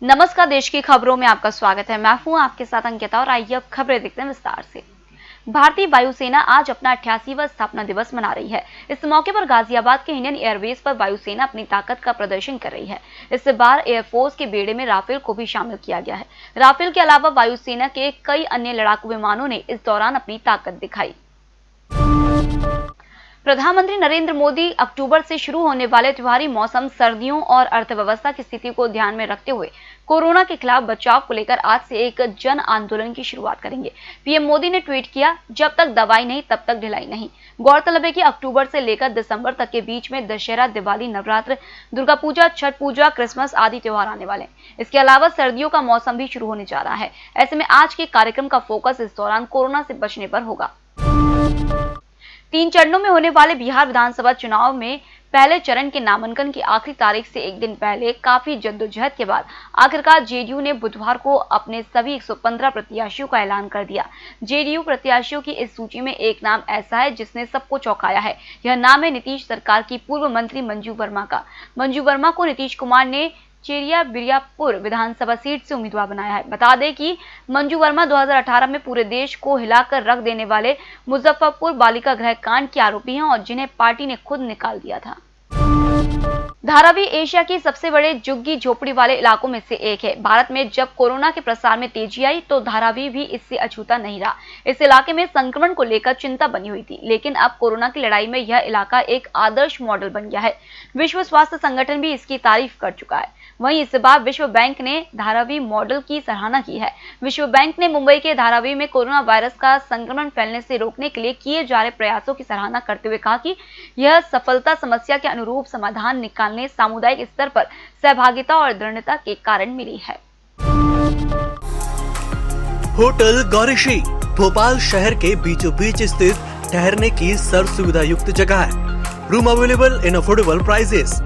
नमस्कार, देश की खबरों में आपका स्वागत है। मैं हूं आपके साथ अंकिता और आइए अब खबरें देखते हैं विस्तार से। भारतीय वायुसेना आज अपना 88वां स्थापना दिवस मना रही है। इस मौके पर गाजियाबाद के इंडियन एयरबेस पर वायुसेना अपनी ताकत का प्रदर्शन कर रही है। इस बार एयरफोर्स के बेड़े में राफेल को भी शामिल किया गया है। राफेल के अलावा वायुसेना के कई अन्य लड़ाकू विमानों ने इस दौरान अपनी ताकत दिखाई। प्रधानमंत्री नरेंद्र मोदी अक्टूबर से शुरू होने वाले त्योहारी मौसम, सर्दियों और अर्थव्यवस्था की स्थिति को ध्यान में रखते हुए कोरोना के खिलाफ बचाव को लेकर आज से एक जन आंदोलन की शुरुआत करेंगे। पीएम मोदी ने ट्वीट किया, जब तक दवाई नहीं तब तक ढिलाई नहीं। गौरतलब है कि अक्टूबर से लेकर दिसंबर तक के बीच में दशहरा, दिवाली, नवरात्र, दुर्गा पूजा, छठ पूजा, क्रिसमस आदि त्योहार आने वाले हैं। इसके अलावा सर्दियों का मौसम भी शुरू होने जा रहा है। ऐसे में आज के कार्यक्रम का फोकस इस दौरान कोरोना से बचने पर होगा। 3 चरणों में होने वाले बिहार विधानसभा चुनाव में पहले चरण के नामांकन की आखिरी तारीख से एक दिन पहले काफी जद्दोजहद के बाद आखिरकार जेडीयू ने बुधवार को अपने सभी 115 प्रत्याशियों का ऐलान कर दिया। जेडीयू प्रत्याशियों की इस सूची में एक नाम ऐसा है जिसने सबको चौंकाया है। यह नाम है नीतीश सरकार की पूर्व मंत्री मंजू वर्मा का। मंजू वर्मा को नीतीश कुमार ने चेरिया बिरियापुर विधानसभा सीट से उम्मीदवार बनाया है। बता दें कि मंजू वर्मा 2018 में पूरे देश को हिलाकर रख देने वाले मुजफ्फरपुर बालिका गृह कांड के आरोपी हैं और जिन्हें पार्टी ने खुद निकाल दिया था। धारावी एशिया की सबसे बड़े झुग्गी झोपड़ी वाले इलाकों में से एक है। भारत में जब कोरोना के प्रसार में तेजी आई तो धारावी भी इससे अछूता नहीं रहा। इस इलाके में संक्रमण को लेकर चिंता बनी हुई थी, लेकिन अब कोरोना की लड़ाई में यह इलाका एक आदर्श मॉडल बन गया है। विश्व स्वास्थ्य संगठन भी इसकी तारीफ कर चुका है। वहीं इस बार विश्व बैंक ने धारावी मॉडल की सराहना की है। विश्व बैंक ने मुंबई के धारावी में कोरोना वायरस का संक्रमण फैलने से रोकने के लिए किए जा रहे प्रयासों की सराहना करते हुए कहा कि यह सफलता समस्या के अनुरूप समाधान निकालने, सामुदायिक स्तर पर सहभागिता और दृढ़ता के कारण मिली है। होटल गौरीशी भोपाल शहर के बीचों बीच स्थित ठहरने की सर्व सुविधा युक्त जगह है। Room available in affordable prices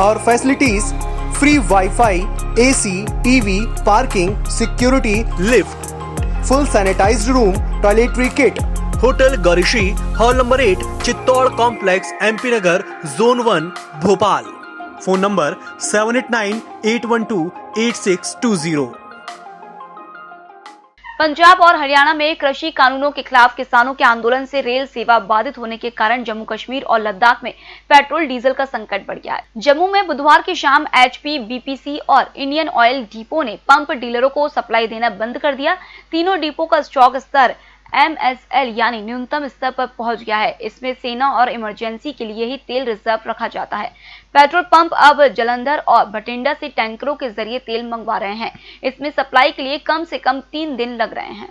और facilities free wifi, AC, TV, parking, security, lift, full sanitised room, toiletry kit. Hotel Gaurishi, hall number 8, Chittor complex, MP Nagar, zone 1, Bhopal. Phone number 7898128620। Punjab और हरियाणा में कृषि कानूनों के खिलाफ किसानों के आंदोलन से रेल सेवा बाधित होने के कारण जम्मू कश्मीर और लद्दाख में पेट्रोल डीजल का संकट बढ़ गया है। जम्मू में बुधवार की शाम एचपी, बीपीसी और इंडियन ऑयल डिपो ने पंप डीलरों को सप्लाई देना बंद कर दिया। तीनों डिपो का स्टॉक स्तर MSL यानी न्यूनतम स्तर पर पहुंच गया है। इसमें सेना और इमरजेंसी के लिए ही तेल रिजर्व रखा जाता है। पेट्रोल पंप अब जलंधर और भटिंडा से टैंकरों के जरिए तेल मंगवा रहे हैं। इसमें सप्लाई के लिए कम से कम 3 दिन लग रहे हैं।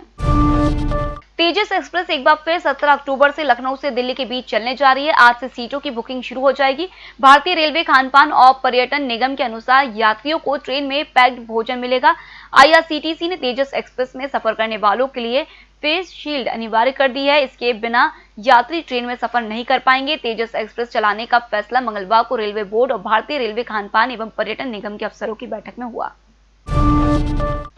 तेजस एक्सप्रेस एक बार फिर 17 अक्टूबर से लखनऊ से दिल्ली के बीच चलने जा रही है। आज से सीटों की बुकिंग शुरू हो जाएगी। भारतीय रेलवे खानपान और पर्यटन निगम के अनुसार यात्रियों को ट्रेन में पैक्ड भोजन मिलेगा। IRCTC ने तेजस एक्सप्रेस में सफर करने वालों के लिए फेस शील्ड अनिवार्य कर दी है। इसके बिना यात्री ट्रेन में सफर नहीं कर पाएंगे। तेजस एक्सप्रेस चलाने का फैसला मंगलवार को रेलवे बोर्ड और भारतीय रेलवे खानपान एवं पर्यटन निगम के अफसरों की बैठक में हुआ।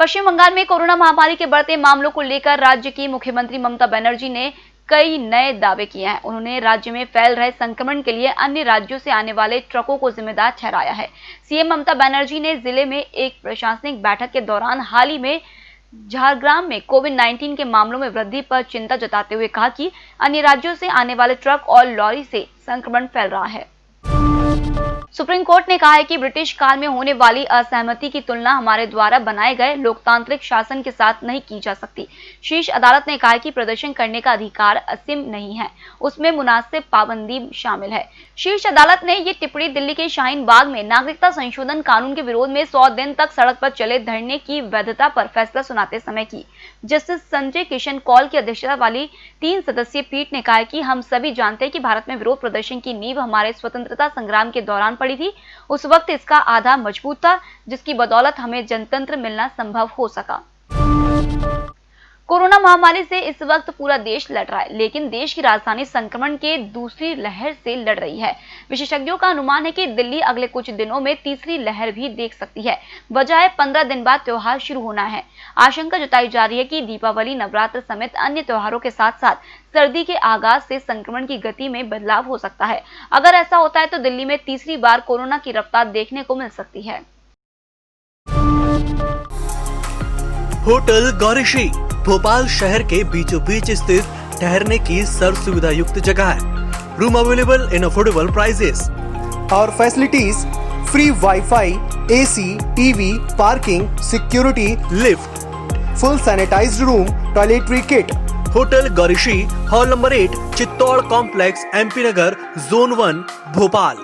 पश्चिम बंगाल में कोरोना महामारी के बढ़ते मामलों को लेकर राज्य की मुख्यमंत्री ममता बनर्जी ने कई नए दावे किए हैं। उन्होंने राज्य में फैल रहे संक्रमण के लिए अन्य राज्यों से आने वाले ट्रकों को जिम्मेदार ठहराया है। सीएम ममता बनर्जी ने जिले में एक प्रशासनिक बैठक के दौरान हाल ही में झारग्राम में कोविड-19 के मामलों में वृद्धि पर चिंता जताते हुए कहा कि अन्य राज्यों से आने वाले ट्रक और लॉरी से संक्रमण फैल रहा है। सुप्रीम कोर्ट ने कहा है कि ब्रिटिश काल में होने वाली असहमति की तुलना हमारे द्वारा बनाए गए लोकतांत्रिक शासन के साथ नहीं की जा सकती। शीर्ष अदालत ने कहा है कि प्रदर्शन करने का अधिकार असीम नहीं है, उसमें मुनासिब पाबंदी शामिल है। शीर्ष अदालत ने ये टिप्पणी दिल्ली के शाहीन बाग में नागरिकता संशोधन कानून के विरोध में 100 दिन तक सड़क पर चले धरने की वैधता पर फैसला सुनाते समय की। जस्टिस संजय किशन कौल की अध्यक्षता वाली 3 सदस्यीय पीठ ने कहा है कि हम सभी जानते हैं कि भारत में विरोध प्रदर्शन की नींव हमारे स्वतंत्रता संग्राम के दौरान पड़ी थी। उस वक्त इसका आधार मजबूत था, जिसकी बदौलत हमें जनतंत्र मिलना संभव हो सका। कोरोना महामारी से इस वक्त पूरा देश लड़ रहा है, लेकिन देश की राजधानी संक्रमण के दूसरी लहर से लड़ रही है। विशेषज्ञों का अनुमान है कि दिल्ली अगले कुछ दिनों में तीसरी लहर भी देख सकती है। वजह है 15 दिन बाद त्योहार शुरू होना है। आशंका जताई जा रही है कि दीपावली, नवरात्र समेत अन्य त्योहारों के साथ साथ सर्दी के आगाज से संक्रमण की गति में बदलाव हो सकता है। अगर ऐसा होता है तो दिल्ली में तीसरी बार कोरोना की रफ्तार देखने को मिल सकती है। होटल गौरीशी भोपाल शहर के बीचों बीच स्थित ठहरने की सर्व सुविधा युक्त जगह है। Room available in affordable prices. और facilities free wifi, AC, TV, parking, security, lift, full sanitised room, toiletry kit. Hotel Gaurishi, hall number 8, Chittor complex, MP Nagar, zone 1, Bhopal.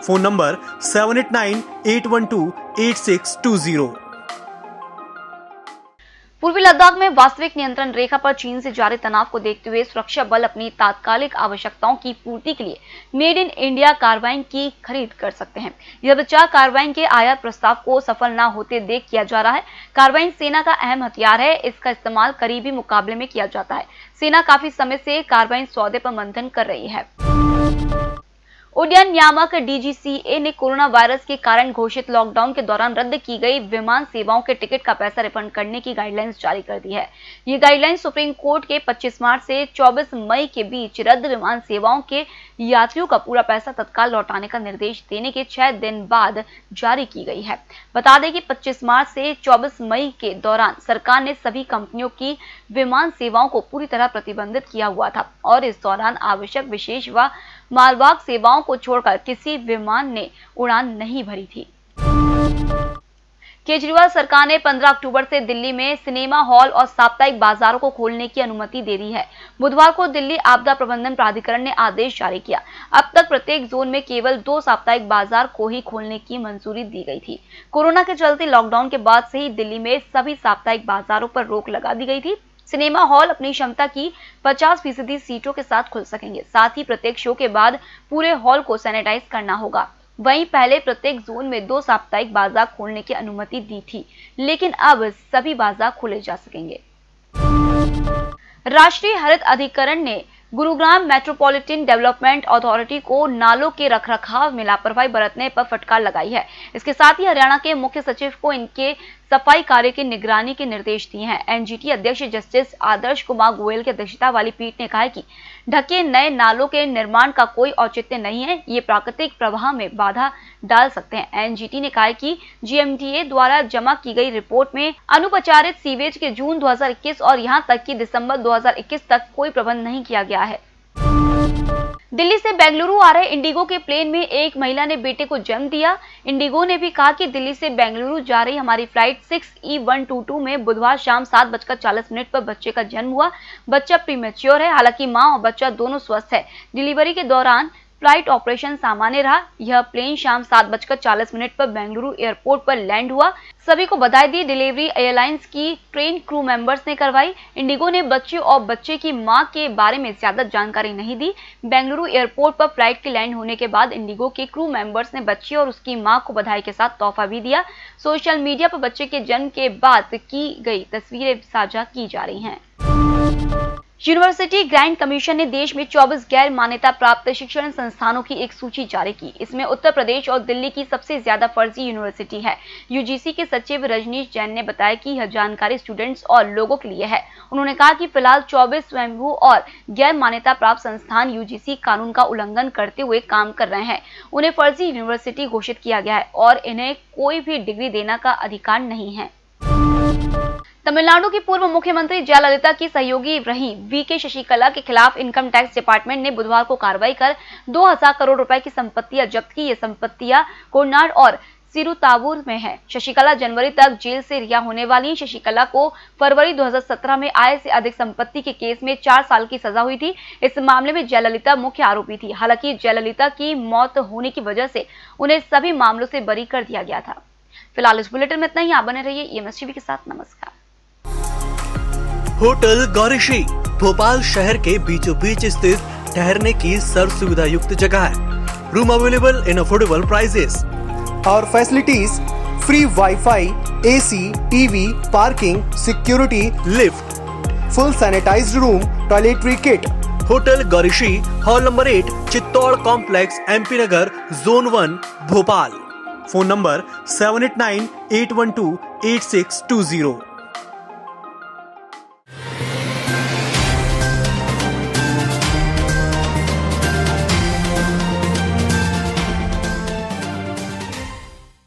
Phone number 7898128620। पूर्वी लद्दाख में वास्तविक नियंत्रण रेखा पर चीन से जारी तनाव को देखते हुए सुरक्षा बल अपनी तात्कालिक आवश्यकताओं की पूर्ति के लिए मेड इन इंडिया कार्बाइन की खरीद कर सकते हैं। यह विचार कार्बाइन के आयात प्रस्ताव को सफल न होते देख किया जा रहा है। कार्बाइन सेना का अहम हथियार है। इसका इस्तेमाल करीबी मुकाबले में किया जाता है। सेना काफी समय से कार्बाइन सौदे पर मंथन कर रही है। उड्डयन नियामक DGCA ने कोरोना वायरस के कारण घोषित लॉकडाउन के दौरान रद्द की गई विमान सेवाओं के टिकट का पैसा रिफंड करने की गाइडलाइंस जारी कर दी है। ये गाइडलाइंस सुप्रीम कोर्ट के 25 मार्च से 24 मई के बीच रद्द विमान सेवाओं के यात्रियों का पूरा पैसा तत्काल लौटाने का निर्देश देने के 6 दिन बाद जारी की गई है। बता दें कि 25 मार्च से 24 मई के दौरान सरकार ने सभी कंपनियों की विमान सेवाओं को पूरी तरह प्रतिबंधित किया हुआ था और इस दौरान आवश्यक विशेष व मालवाहक सेवाओं को छोड़कर किसी विमान ने उड़ान नहीं भरी थी। केजरीवाल सरकार ने 15 अक्टूबर से दिल्ली में सिनेमा हॉल और साप्ताहिक बाजारों को खोलने की अनुमति दे दी है। बुधवार को दिल्ली आपदा प्रबंधन प्राधिकरण ने आदेश जारी किया। अब तक प्रत्येक जोन में केवल 2 साप्ताहिक बाजार को ही खोलने की मंजूरी दी गई थी। कोरोना के चलते लॉकडाउन के बाद से ही दिल्ली में सभी साप्ताहिक बाजारों पर रोक लगा दी गई थी। सिनेमा हॉल अपनी क्षमता की 50% सीटों के साथ खुल सकेंगे। साथ ही प्रत्येक शो के बाद पूरे हॉल को सैनिटाइज करना होगा। वहीं पहले प्रत्येक जोन में 2 साप्ताहिक बाजार खोलने की अनुमति दी थी, लेकिन अब सभी बाजार खोले जा सकेंगे। राष्ट्रीय हरित अधिकरण ने गुरुग्राम मेट्रोपॉलिटन डेवलपमेंट अथॉरिटी को नालों के रखरखाव में लापरवाही बरतने पर फटकार लगाई है। इसके साथ ही हरियाणा के मुख्य सचिव को इनके सफाई कार्य की निगरानी के निर्देश दिए हैं। NGT अध्यक्ष जस्टिस आदर्श कुमार गोयल की अध्यक्षता वाली पीठ ने कहा है कि ढके नए नालों के निर्माण का कोई औचित्य नहीं है। ये प्राकृतिक प्रवाह में बाधा डाल सकते हैं। NGT ने कहा है कि GMDA द्वारा जमा की गई रिपोर्ट में अनुपचारित सीवेज के जून 2021 और यहां तक कि दिसंबर 2021 तक कोई प्रबंध नहीं किया गया है। दिल्ली से बेंगलुरु आ रहे इंडिगो के प्लेन में एक महिला ने बेटे को जन्म दिया। इंडिगो ने भी कहा कि दिल्ली से बेंगलुरु जा रही हमारी फ्लाइट 6E122 में बुधवार शाम 7:40 पर बच्चे का जन्म हुआ। बच्चा प्रीमेच्योर है। हालांकि मां और बच्चा दोनों स्वस्थ है। डिलीवरी के दौरान फ्लाइट ऑपरेशन सामान्य रहा। यह प्लेन शाम 7:40 पर बेंगलुरु एयरपोर्ट पर लैंड हुआ। सभी को बधाई दी। डिलीवरी एयरलाइंस की ट्रेन क्रू मेंबर्स ने करवाई। इंडिगो ने बच्चे और बच्चे की मां के बारे में ज्यादा जानकारी नहीं दी। बेंगलुरु एयरपोर्ट पर फ्लाइट के लैंड होने के बाद इंडिगो के क्रू मेंबर्स ने बच्चे और उसकी मां को बधाई के साथ तोहफा भी दिया। सोशल मीडिया पर बच्चे के जन्म के बाद की गई तस्वीरें साझा की जा रही हैं। यूनिवर्सिटी ग्रांट कमीशन ने देश में 24 गैर मान्यता प्राप्त शिक्षण संस्थानों की एक सूची जारी की। इसमें उत्तर प्रदेश और दिल्ली की सबसे ज्यादा फर्जी यूनिवर्सिटी है। UGC के सचिव रजनीश जैन ने बताया कि यह जानकारी स्टूडेंट्स और लोगों के लिए है। उन्होंने कहा कि फिलहाल 24 स्वयंभू और गैर मान्यता प्राप्त संस्थान UGC कानून का उल्लंघन करते हुए काम कर रहे हैं। उन्हें फर्जी यूनिवर्सिटी घोषित किया गया है और इन्हें कोई भी डिग्री देने का अधिकार नहीं है। तमिलनाडु की पूर्व मुख्यमंत्री जयललिता की सहयोगी रही VK शशिकला के खिलाफ इनकम टैक्स डिपार्टमेंट ने बुधवार को कार्रवाई कर 2000 करोड़ रुपए की संपत्तियां जब्त की। ये संपत्तियां कोरनाड और सिरुतावूर में है। शशिकला जनवरी तक जेल से रिहा होने वाली। शशिकला को फरवरी 2017 में आय से अधिक संपत्ति के केस में 4 साल की सजा हुई थी। इस मामले में जयललिता मुख्य आरोपी थी। हालांकि जयललिता की मौत होने की वजह से उन्हें सभी मामलों से बरी कर दिया गया था। फिलहाल इस बुलेटिन में इतना ही। आप बने रहिए EMS TV के साथ। नमस्कार। होटल गौरीशी भोपाल शहर के बीचों बीच स्थित ठहरने की सर्व सुविधा युक्त जगह है। Room available in affordable prices. और facilities free wifi, AC, TV, parking, security, lift, full sanitised room, toiletry kit. Hotel Gaurishi, hall number 8, Chittor complex, MP Nagar, zone 1, Bhopal. Phone number 7898128620।